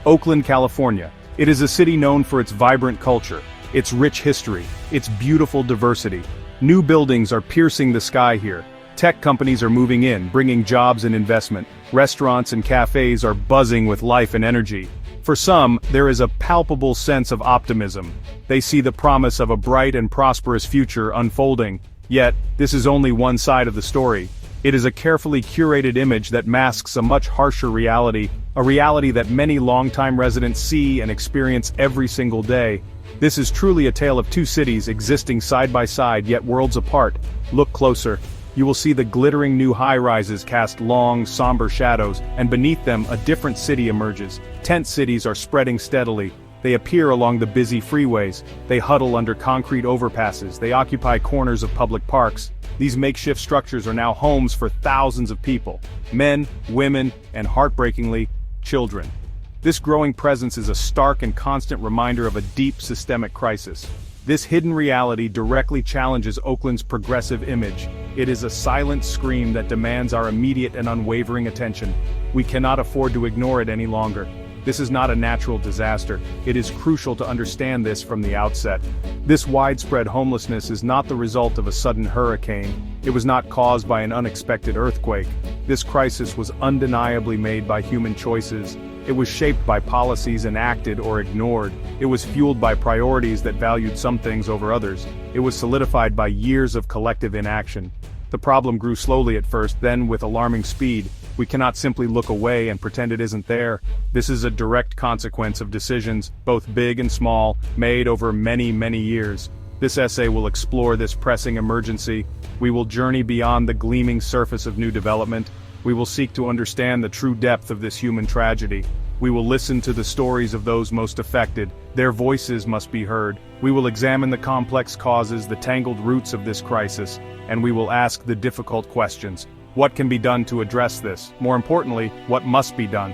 Oakland, California. It is a city known for its vibrant culture, its rich history, its beautiful diversity. New buildings are piercing the sky here. Tech companies are moving in, bringing jobs and investment. Restaurants and cafes are buzzing with life and energy. For some, there is a palpable sense of optimism. They see the promise of a bright and prosperous future unfolding. Yet, this is only one side of the story. It is a carefully curated image that masks a much harsher reality, a reality that many longtime residents see and experience every single day. This is truly a tale of two cities existing side by side yet worlds apart. Look closer. You will see the glittering new high-rises cast long, somber shadows, and beneath them a different city emerges. Tent cities are spreading steadily. They appear along the busy freeways. They huddle under concrete overpasses. They occupy corners of public parks. These makeshift structures are now homes for thousands of people. Men, women, and heartbreakingly, children. This growing presence is a stark and constant reminder of a deep systemic crisis. This hidden reality directly challenges Oakland's progressive image. It is a silent scream that demands our immediate and unwavering attention. We cannot afford to ignore it any longer. This is not a natural disaster. It is crucial to understand this from the outset. This widespread homelessness is not the result of a sudden hurricane. It was not caused by an unexpected earthquake. This crisis was undeniably made by human choices. It was shaped by policies enacted or ignored. It was fueled by priorities that valued some things over others. It was solidified by years of collective inaction. The problem grew slowly at first, then with alarming speed. We cannot simply look away and pretend it isn't there. This is a direct consequence of decisions, both big and small, made over many, many years. This essay will explore this pressing emergency. We will journey beyond the gleaming surface of new development. We will seek to understand the true depth of this human tragedy. We will listen to the stories of those most affected. Their voices must be heard. We will examine the complex causes, the tangled roots of this crisis, and we will ask the difficult questions. What can be done to address this? More importantly, what must be done?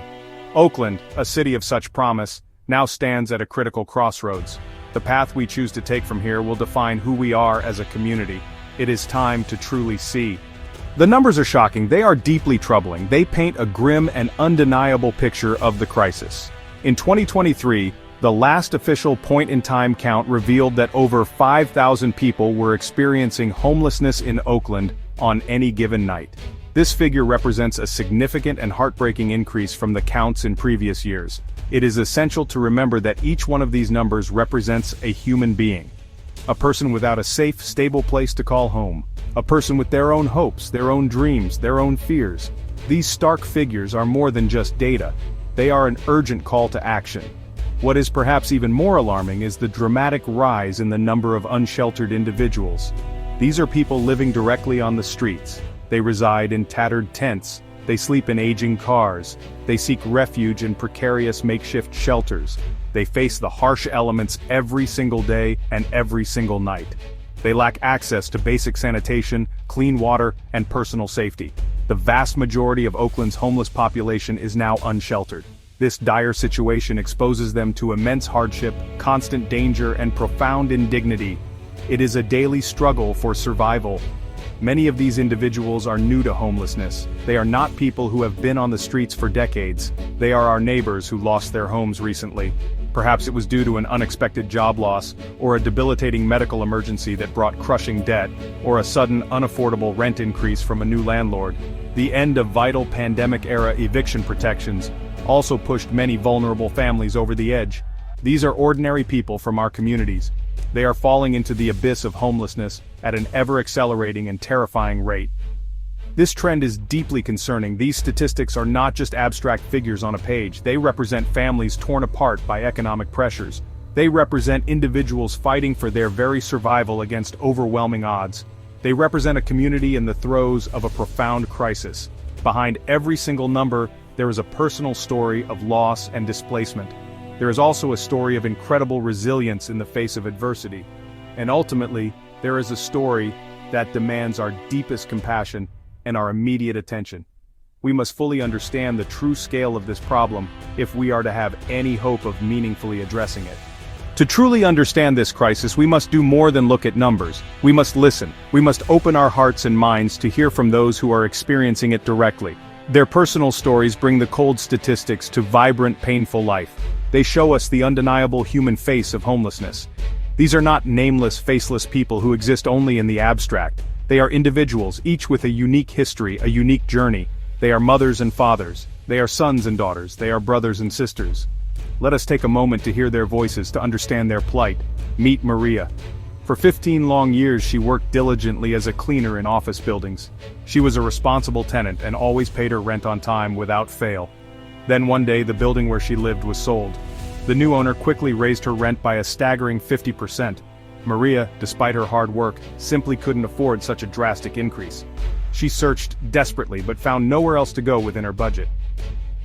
Oakland, a city of such promise, now stands at a critical crossroads. The path we choose to take from here will define who we are as a community. It is time to truly see. The numbers are shocking. They are deeply troubling. They paint a grim and undeniable picture of the crisis. In 2023, the last official point-in-time count revealed that over 5,000 people were experiencing homelessness in Oakland on any given night. This figure represents a significant and heartbreaking increase from the counts in previous years. It is essential to remember that each one of these numbers represents a human being. A person without a safe, stable place to call home. A person with their own hopes, their own dreams, their own fears. These stark figures are more than just data. They are an urgent call to action. What is perhaps even more alarming is the dramatic rise in the number of unsheltered individuals. These are people living directly on the streets. They reside in tattered tents. They sleep in aging cars. They seek refuge in precarious makeshift shelters. They face the harsh elements every single day and every single night. They lack access to basic sanitation, clean water, and personal safety. The vast majority of Oakland's homeless population is now unsheltered. This dire situation exposes them to immense hardship, constant danger, and profound indignity. It is a daily struggle for survival. Many of these individuals are new to homelessness. They are not people who have been on the streets for decades. They are our neighbors who lost their homes recently. Perhaps it was due to an unexpected job loss, or a debilitating medical emergency that brought crushing debt, or a sudden unaffordable rent increase from a new landlord. The end of vital pandemic-era eviction protections also pushed many vulnerable families over the edge. These are ordinary people from our communities. They are falling into the abyss of homelessness at an ever-accelerating and terrifying rate. This trend is deeply concerning. These statistics are not just abstract figures on a page. They represent families torn apart by economic pressures. They represent individuals fighting for their very survival against overwhelming odds. They represent a community in the throes of a profound crisis. Behind every single number, there is a personal story of loss and displacement. There is also a story of incredible resilience in the face of adversity. And ultimately, there is a story that demands our deepest compassion and our immediate attention. We must fully understand the true scale of this problem if we are to have any hope of meaningfully addressing it. To truly understand this crisis, we must do more than look at numbers. We must listen. We must open our hearts and minds to hear from those who are experiencing it directly. Their personal stories bring the cold statistics to vibrant, painful life. They show us the undeniable human face of homelessness. These are not nameless, faceless people who exist only in the abstract. They are individuals, each with a unique history, a unique journey. They are mothers and fathers. They are sons and daughters. They are brothers and sisters. Let us take a moment to hear their voices, to understand their plight. Meet Maria. For 15 long years she worked diligently as a cleaner in office buildings. She was a responsible tenant and always paid her rent on time without fail. Then one day the building where she lived was sold. The new owner quickly raised her rent by a staggering 50%. Maria, despite her hard work, simply couldn't afford such a drastic increase. She searched desperately but found nowhere else to go within her budget.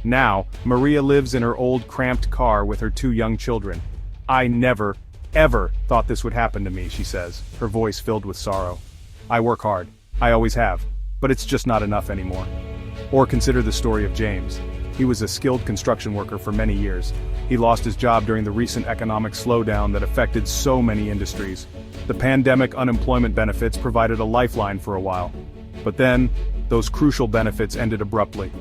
Now, Maria lives in her old cramped car with her 2 young children. "I never, ever thought this would happen to me," she says, her voice filled with sorrow. "I work hard. I always have. But it's just not enough anymore." Or consider the story of James. He was a skilled construction worker for many years. He lost his job during the recent economic slowdown that affected so many industries. The pandemic unemployment benefits provided a lifeline for a while. But then, those crucial benefits ended abruptly.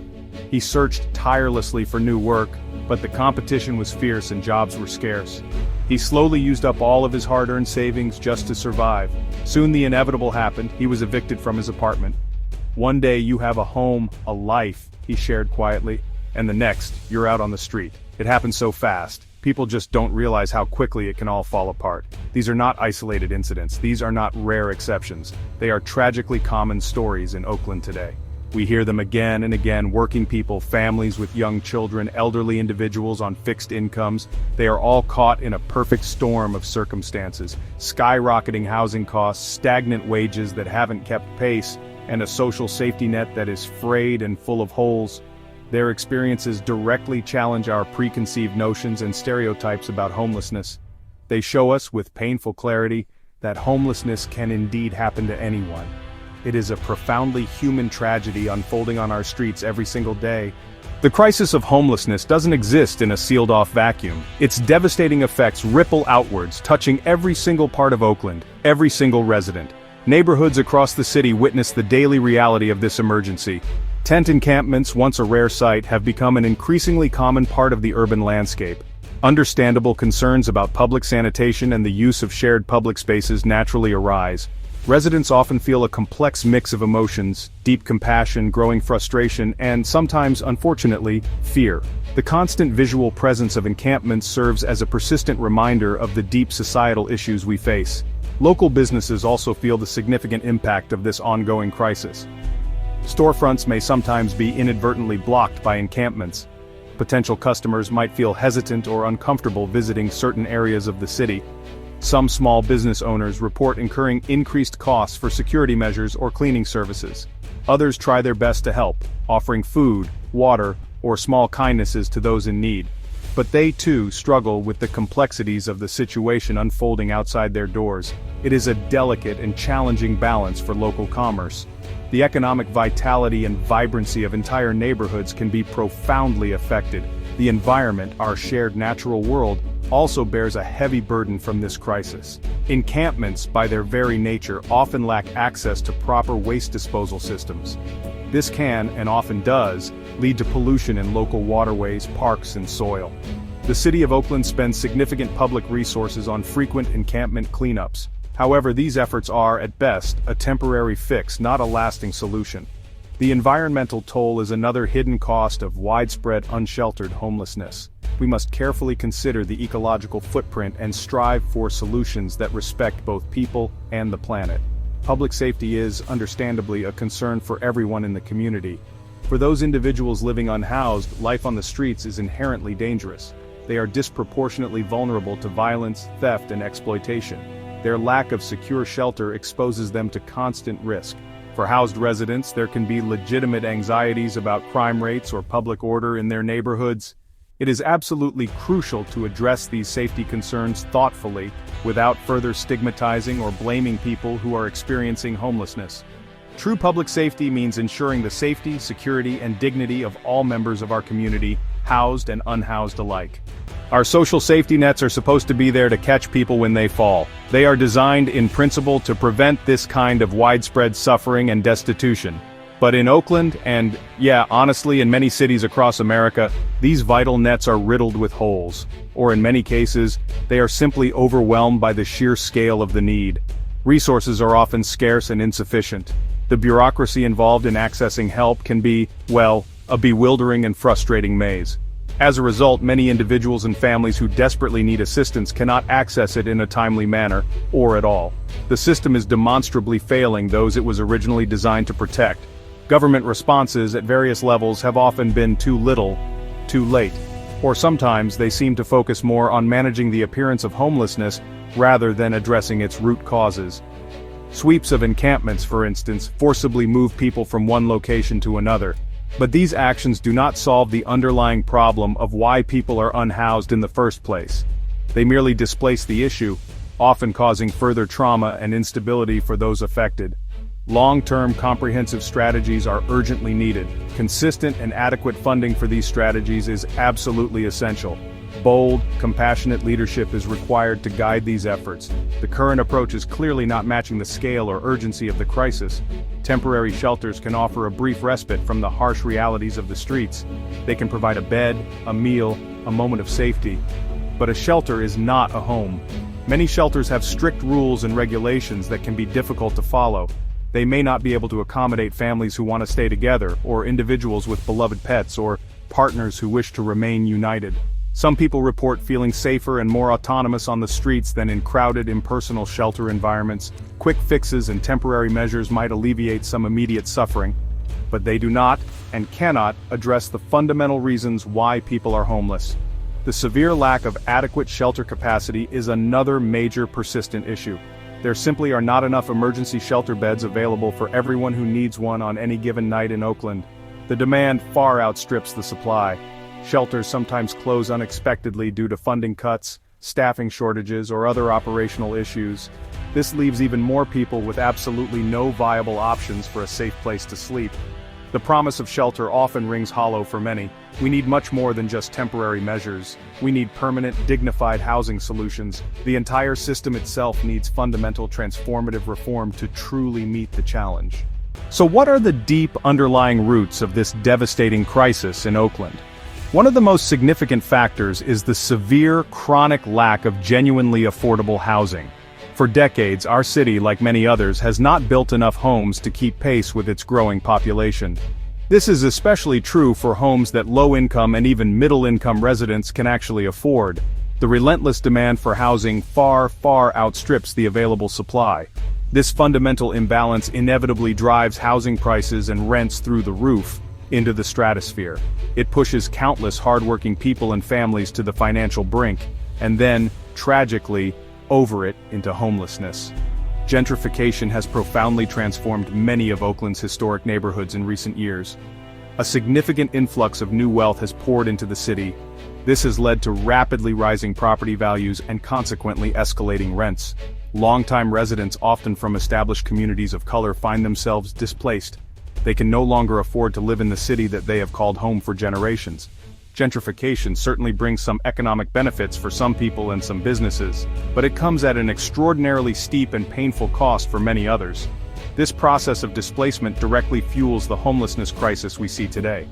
He searched tirelessly for new work, but the competition was fierce and jobs were scarce. He slowly used up all of his hard-earned savings just to survive. Soon the inevitable happened. He was evicted from his apartment. "One day you have a home, a life," he shared quietly, "and the next, you're out on the street. It happens so fast. People just don't realize how quickly it can all fall apart." These are not isolated incidents. These are not rare exceptions. They are tragically common stories in Oakland today. We hear them again and again: working people, families with young children, elderly individuals on fixed incomes. They are all caught in a perfect storm of circumstances: skyrocketing housing costs, stagnant wages that haven't kept pace, and a social safety net that is frayed and full of holes. Their experiences directly challenge our preconceived notions and stereotypes about homelessness. They show us with painful clarity that homelessness can indeed happen to anyone. It is a profoundly human tragedy unfolding on our streets every single day. The crisis of homelessness doesn't exist in a sealed-off vacuum. Its devastating effects ripple outwards, touching every single part of Oakland, every single resident. Neighborhoods across the city witness the daily reality of this emergency. Tent encampments, once a rare sight, have become an increasingly common part of the urban landscape. Understandable concerns about public sanitation and the use of shared public spaces naturally arise. Residents often feel a complex mix of emotions: deep compassion, growing frustration, and sometimes, unfortunately, fear. The constant visual presence of encampments serves as a persistent reminder of the deep societal issues we face. Local businesses also feel the significant impact of this ongoing crisis. Storefronts may sometimes be inadvertently blocked by encampments. Potential customers might feel hesitant or uncomfortable visiting certain areas of the city. Some small business owners report incurring increased costs for security measures or cleaning services. Others try their best to help, offering food, water, or small kindnesses to those in need. But they too struggle with the complexities of the situation unfolding outside their doors. It is a delicate and challenging balance for local commerce. The economic vitality and vibrancy of entire neighborhoods can be profoundly affected. The environment, our shared natural world, also bears a heavy burden from this crisis. Encampments, by their very nature, often lack access to proper waste disposal systems. This can, and often does, lead to pollution in local waterways, parks, and soil. The city of Oakland spends significant public resources on frequent encampment cleanups. However, these efforts are, at best, a temporary fix, not a lasting solution. The environmental toll is another hidden cost of widespread unsheltered homelessness. We must carefully consider the ecological footprint and strive for solutions that respect both people and the planet. Public safety is, understandably, a concern for everyone in the community. For those individuals living unhoused, life on the streets is inherently dangerous. They are disproportionately vulnerable to violence, theft, and exploitation. Their lack of secure shelter exposes them to constant risk. For housed residents, there can be legitimate anxieties about crime rates or public order in their neighborhoods. It is absolutely crucial to address these safety concerns thoughtfully, without further stigmatizing or blaming people who are experiencing homelessness. True public safety means ensuring the safety, security, and dignity of all members of our community, housed and unhoused alike. Our social safety nets are supposed to be there to catch people when they fall. They are designed in principle to prevent this kind of widespread suffering and destitution. But in Oakland, and yeah, honestly, in many cities across America, these vital nets are riddled with holes. Or in many cases, they are simply overwhelmed by the sheer scale of the need. Resources are often scarce and insufficient. The bureaucracy involved in accessing help can be, well, a bewildering and frustrating maze. As a result, many individuals and families who desperately need assistance cannot access it in a timely manner, or at all. The system is demonstrably failing those it was originally designed to protect. Government responses at various levels have often been too little, too late. Or sometimes they seem to focus more on managing the appearance of homelessness rather than addressing its root causes. Sweeps of encampments, for instance, forcibly move people from one location to another. But these actions do not solve the underlying problem of why people are unhoused in the first place. They merely displace the issue, often causing further trauma and instability for those affected. Long-term comprehensive strategies are urgently needed. Consistent and adequate funding for these strategies is absolutely essential. Bold, compassionate leadership is required to guide these efforts. The current approach is clearly not matching the scale or urgency of the crisis. Temporary shelters can offer a brief respite from the harsh realities of the streets. They can provide a bed, a meal, a moment of safety. But a shelter is not a home. Many shelters have strict rules and regulations that can be difficult to follow. They may not be able to accommodate families who want to stay together, or individuals with beloved pets, or partners who wish to remain united. Some people report feeling safer and more autonomous on the streets than in crowded, impersonal shelter environments. Quick fixes and temporary measures might alleviate some immediate suffering, but they do not, and cannot, address the fundamental reasons why people are homeless. The severe lack of adequate shelter capacity is another major persistent issue. There simply are not enough emergency shelter beds available for everyone who needs one on any given night in Oakland. The demand far outstrips the supply. Shelters sometimes close unexpectedly due to funding cuts, staffing shortages, or other operational issues. This leaves even more people with absolutely no viable options for a safe place to sleep. The promise of shelter often rings hollow for many. We need much more than just temporary measures. We need permanent, dignified housing solutions. The entire system itself needs fundamental transformative reform to truly meet the challenge. So what are the deep underlying roots of this devastating crisis in Oakland? One of the most significant factors is the severe, chronic lack of genuinely affordable housing. For decades, our city, like many others, has not built enough homes to keep pace with its growing population. This is especially true for homes that low-income and even middle-income residents can actually afford. The relentless demand for housing far outstrips the available supply. This fundamental imbalance inevitably drives housing prices and rents through the roof, into the stratosphere. It pushes countless hardworking people and families to the financial brink, and then, tragically, over it into homelessness. Gentrification has profoundly transformed many of Oakland's historic neighborhoods in recent years. A significant influx of new wealth has poured into the city. This has led to rapidly rising property values and consequently escalating rents. Longtime residents, often from established communities of color, find themselves displaced. They can no longer afford to live in the city that they have called home for generations. Gentrification certainly brings some economic benefits for some people and some businesses, but it comes at an extraordinarily steep and painful cost for many others. This process of displacement directly fuels the homelessness crisis we see today.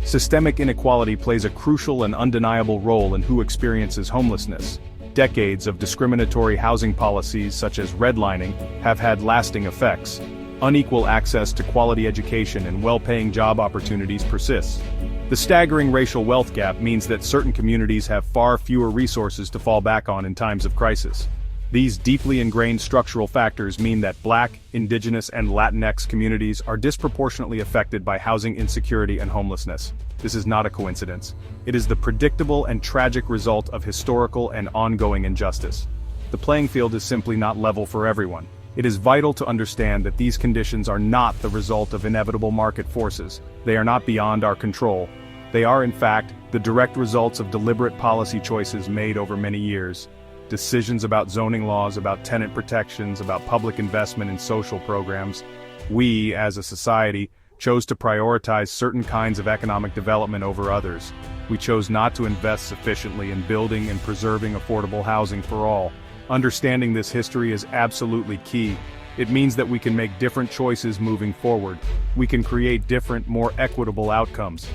Systemic inequality plays a crucial and undeniable role in who experiences homelessness. Decades of discriminatory housing policies such as redlining have had lasting effects. Unequal access to quality education and well-paying job opportunities persists. The staggering racial wealth gap means that certain communities have far fewer resources to fall back on in times of crisis. These deeply ingrained structural factors mean that Black, Indigenous, and Latinx communities are disproportionately affected by housing insecurity and homelessness. This is not a coincidence. It is the predictable and tragic result of historical and ongoing injustice. The playing field is simply not level for everyone. It is vital to understand that these conditions are not the result of inevitable market forces. They are not beyond our control. They are, in fact, the direct results of deliberate policy choices made over many years. Decisions about zoning laws, about tenant protections, about public investment in social programs. We, as a society, chose to prioritize certain kinds of economic development over others. We chose not to invest sufficiently in building and preserving affordable housing for all. Understanding this history is absolutely key. It means that we can make different choices moving forward. We can create different, more equitable outcomes.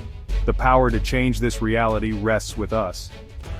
The power to change this reality rests with us.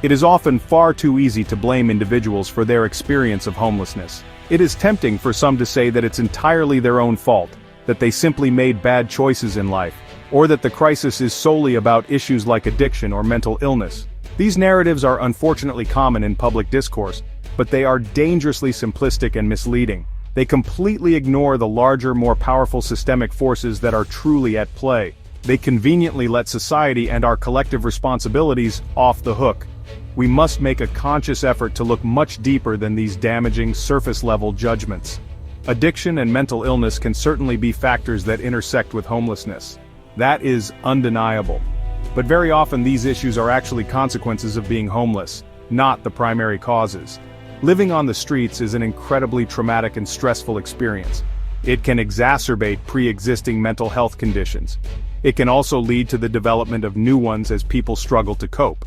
It is often far too easy to blame individuals for their experience of homelessness. It is tempting for some to say that it's entirely their own fault, that they simply made bad choices in life, or that the crisis is solely about issues like addiction or mental illness. These narratives are unfortunately common in public discourse, but they are dangerously simplistic and misleading. They completely ignore the larger, more powerful systemic forces that are truly at play. They conveniently let society and our collective responsibilities off the hook. We must make a conscious effort to look much deeper than these damaging, surface-level judgments. Addiction and mental illness can certainly be factors that intersect with homelessness. That is undeniable. But very often these issues are actually consequences of being homeless, not the primary causes. Living on the streets is an incredibly traumatic and stressful experience. It can exacerbate pre-existing mental health conditions. It can also lead to the development of new ones as people struggle to cope.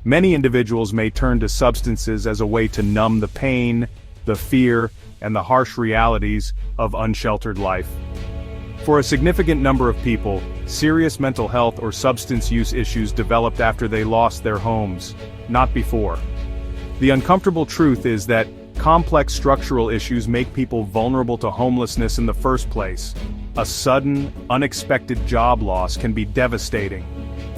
Many individuals may turn to substances as a way to numb the pain, the fear, and the harsh realities of unsheltered life. For a significant number of people, serious mental health or substance use issues developed after they lost their homes, not before. The uncomfortable truth is that complex structural issues make people vulnerable to homelessness in the first place. A sudden, unexpected job loss can be devastating.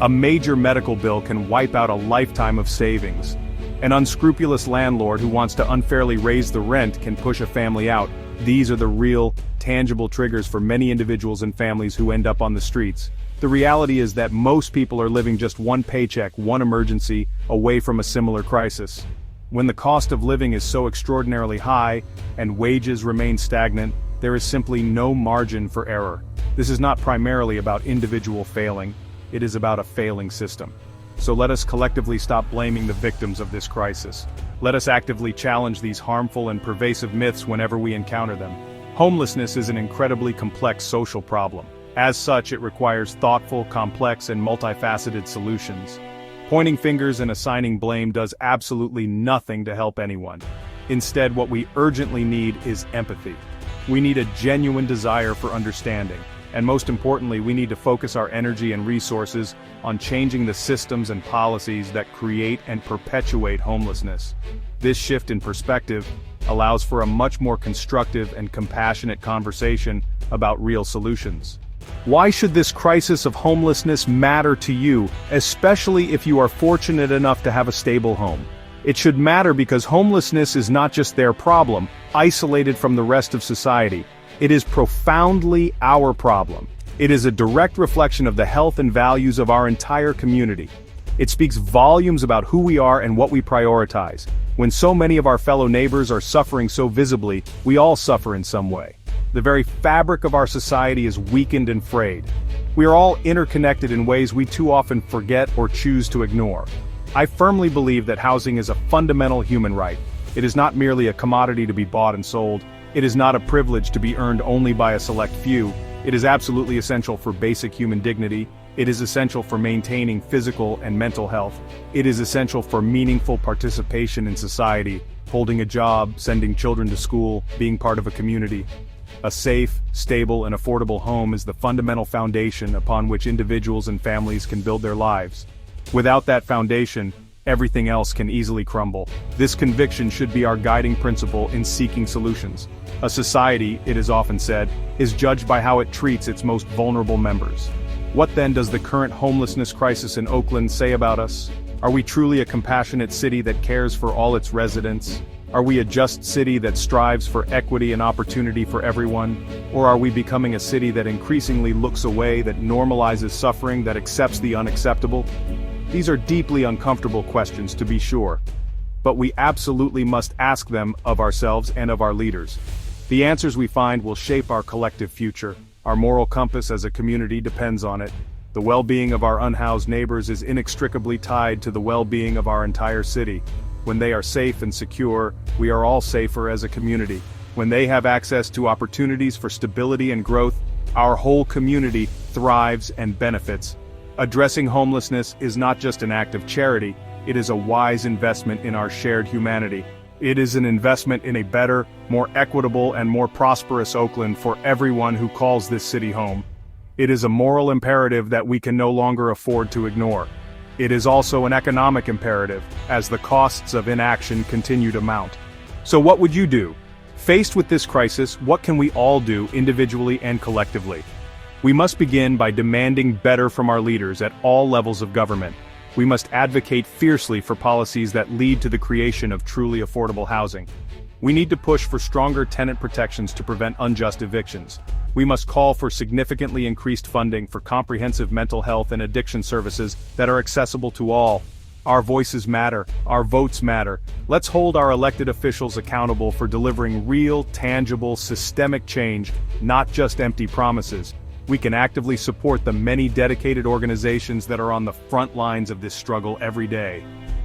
A major medical bill can wipe out a lifetime of savings. An unscrupulous landlord who wants to unfairly raise the rent can push a family out. These are the real, tangible triggers for many individuals and families who end up on the streets. The reality is that most people are living just one paycheck, one emergency, away from a similar crisis. When the cost of living is so extraordinarily high, and wages remain stagnant, there is simply no margin for error. This is not primarily about individual failing, it is about a failing system. So let us collectively stop blaming the victims of this crisis. Let us actively challenge these harmful and pervasive myths whenever we encounter them. Homelessness is an incredibly complex social problem. As such, it requires thoughtful, complex, and multifaceted solutions. Pointing fingers and assigning blame does absolutely nothing to help anyone. Instead, what we urgently need is empathy. We need a genuine desire for understanding. And most importantly, we need to focus our energy and resources on changing the systems and policies that create and perpetuate homelessness. This shift in perspective allows for a much more constructive and compassionate conversation about real solutions. Why should this crisis of homelessness matter to you, especially if you are fortunate enough to have a stable home? It should matter because homelessness is not just their problem, isolated from the rest of society. It is profoundly our problem. It is a direct reflection of the health and values of our entire community. It speaks volumes about who we are and what we prioritize. When so many of our fellow neighbors are suffering so visibly, we all suffer in some way. The very fabric of our society is weakened and frayed. We are all interconnected in ways we too often forget or choose to ignore. I firmly believe that housing is a fundamental human right. It is not merely a commodity to be bought and sold. It is not a privilege to be earned only by a select few. It is absolutely essential for basic human dignity. It is essential for maintaining physical and mental health. It is essential for meaningful participation in society, holding a job, sending children to school, being part of a community. A safe, stable, and affordable home is the fundamental foundation upon which individuals and families can build their lives. Without that foundation, everything else can easily crumble. This conviction should be our guiding principle in seeking solutions. A society, it is often said, is judged by how it treats its most vulnerable members. What then does the current homelessness crisis in Oakland say about us? Are we truly a compassionate city that cares for all its residents? Are we a just city that strives for equity and opportunity for everyone? Or are we becoming a city that increasingly looks away, that normalizes suffering, that accepts the unacceptable? These are deeply uncomfortable questions, to be sure. But we absolutely must ask them of ourselves and of our leaders. The answers we find will shape our collective future. Our moral compass as a community depends on it. The well-being of our unhoused neighbors is inextricably tied to the well-being of our entire city. When they are safe and secure, we are all safer as a community. When they have access to opportunities for stability and growth, our whole community thrives and benefits. Addressing homelessness is not just an act of charity, it is a wise investment in our shared humanity. It is an investment in a better, more equitable and more prosperous Oakland for everyone who calls this city home. It is a moral imperative that we can no longer afford to ignore. It is also an economic imperative, as the costs of inaction continue to mount. So what would you do? Faced with this crisis, what can we all do individually and collectively? We must begin by demanding better from our leaders at all levels of government. We must advocate fiercely for policies that lead to the creation of truly affordable housing. We need to push for stronger tenant protections to prevent unjust evictions. We must call for significantly increased funding for comprehensive mental health and addiction services that are accessible to all. Our voices matter, our votes matter. Let's hold our elected officials accountable for delivering real, tangible, systemic change, not just empty promises. We can actively support the many dedicated organizations that are on the front lines of this struggle every day.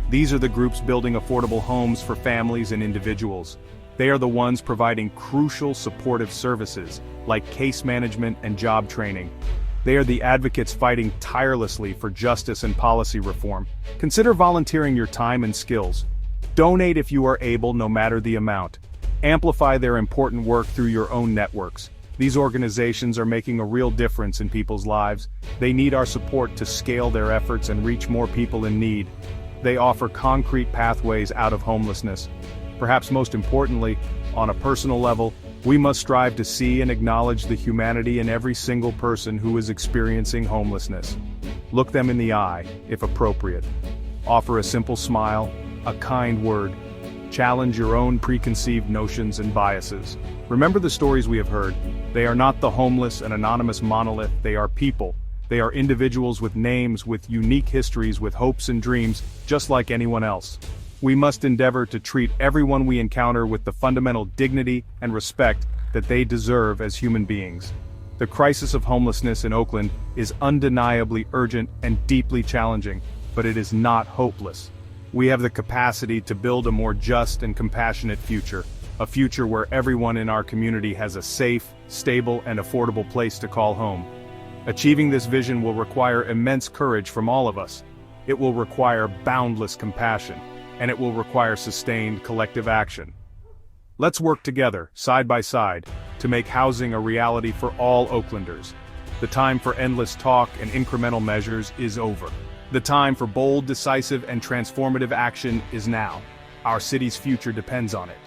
These are the groups building affordable homes for families and individuals. They are the ones providing crucial supportive services, like case management and job training. They are the advocates fighting tirelessly for justice and policy reform. Consider volunteering your time and skills. Donate if you are able, no matter the amount. Amplify their important work through your own networks. These organizations are making a real difference in people's lives. They need our support to scale their efforts and reach more people in need. They offer concrete pathways out of homelessness. Perhaps most importantly, on a personal level, we must strive to see and acknowledge the humanity in every single person who is experiencing homelessness. Look them in the eye, if appropriate. Offer a simple smile, a kind word. Challenge your own preconceived notions and biases. Remember the stories we have heard. They are not the homeless, an anonymous monolith. They are people. They are individuals with names, with unique histories, with hopes and dreams, just like anyone else. We must endeavor to treat everyone we encounter with the fundamental dignity and respect that they deserve as human beings. The crisis of homelessness in Oakland is undeniably urgent and deeply challenging, but it is not hopeless. We have the capacity to build a more just and compassionate future, a future where everyone in our community has a safe, stable, and affordable place to call home. Achieving this vision will require immense courage from all of us. It will require boundless compassion, and it will require sustained collective action. Let's work together, side by side, to make housing a reality for all Oaklanders. The time for endless talk and incremental measures is over. The time for bold, decisive, and transformative action is now. Our city's future depends on it.